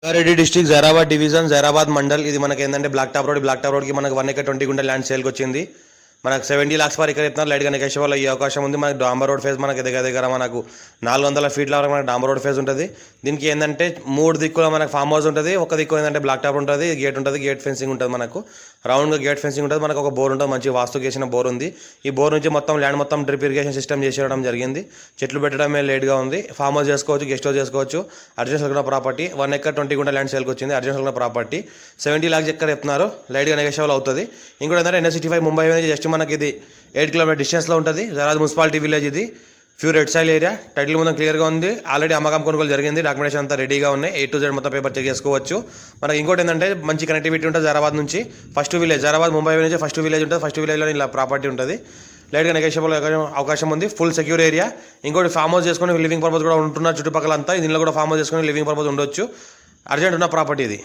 Rangareddy district Zaheerabad division Zaheerabad mandal. ఇది మనకి ఏంటంటే బ్లాక్ టాప్ రోడ్కి మనకు 1 ఎకర్ 20 గుంట ల్యాండ్ సేల్కి వచ్చింది. మనకు 70 lakhs పర్ ఎకర్ ఇస్తున్నారు. లైట్గా నెగోషియబుల్ వల్ల ఈ అవకాశం ఉంది. మనకి డాంబర్ రోడ్ ఫేజ్ మనకి దగ్గర మనకు 400 ఫీట్ల వరకు మనకి డాంబర్ రోడ్ ఫేజ్ ఉంటుంది. దీనికి ఏంటంటే 3 దిక్కుల మనకు ఫామ్ హౌస్ ఉంటుంది. ఒక దిక్కు ఏంటంటే బ్లాక్ టాప్ ఉంటుంది, గేట్ ఫెన్సింగ్ ఉంటుంది. మనకు రౌండ్గా గేట్ ఫెన్సింగ్ ఉంటుంది. మనకు ఒక బోర్ ఉంటుంది, మంచి వాస్తు చేసిన బోర్ ఉంది. ఈ బోర్ నుంచి మొత్తం ల్యాండ్ మొత్తం డ్రిప్ ఇరిగేషన్ సిస్టమ్ చేసేయడం జరిగింది. చెట్లు పెట్టడమే లేట్గా ఉంది. ఫామ్ హౌస్ చేసుకోవచ్చు, గెస్ట్ హౌస్ చేసుకోవచ్చు. అర్జెన్సల్ ప్రాపర్టీ 1 ఎకర్ 20 గుంట ల్యాండ్ సేల్కి వచ్చింది. అర్జెన్సల్ ప్రాపర్టీ 70 lakhs ఎక్కడ చెప్తున్నారు. లైట్గా నెగోషియబుల్ అవుతుంది. ఇంకోటి ఏంటంటే NH65 ముంబై నుంచి జస్ట్ మనకి ఇది 8 కిలోమీటర్ డిస్టెన్స్లో ఉంటుంది. Zaheerabad municipality village. ఇది pure red soil area. Title మొత్తం క్లియర్గా ఉంది. ఆల్రెడీ అమ్మకం కొనుగోలు జరిగింది. డాక్యుమెంటేషన్ అంతా రెడీగా ఉన్నాయి. A to Z మొత్తం పేపర్ చెక్ చేసుకోవచ్చు. మనకి ఇంకోటి ఏంటంటే మంచి కనెక్టివిటీ ఉంటుంది. జైరాబాద్ నుంచి ఫస్ట్ విలేజ్, జైరాబాద్ ముంబై నుంచి ఫస్ట్ విలేజ్ ఉంటుంది. ఫస్ట్ విలేజ్లో ఇలా ప్రాపర్టీ ఉంటుంది. లైట్గా నెగోషియబుల్ అవకాశం ఉంది. Full secure area. ఇంకోటి ఫామ్ హౌస్ చేసుకుని లివింగ్ పర్పస్ కూడా ఉంటున్నారు చుట్టుపక్కల అంతా. దీనిలో కూడా ఫామ్ హౌస్ చేసుకుని లివింగ్ పర్పస్ ఉండొచ్చు. అర్జెంట్ ఉన్న ప్రాపర్టీ ఇది.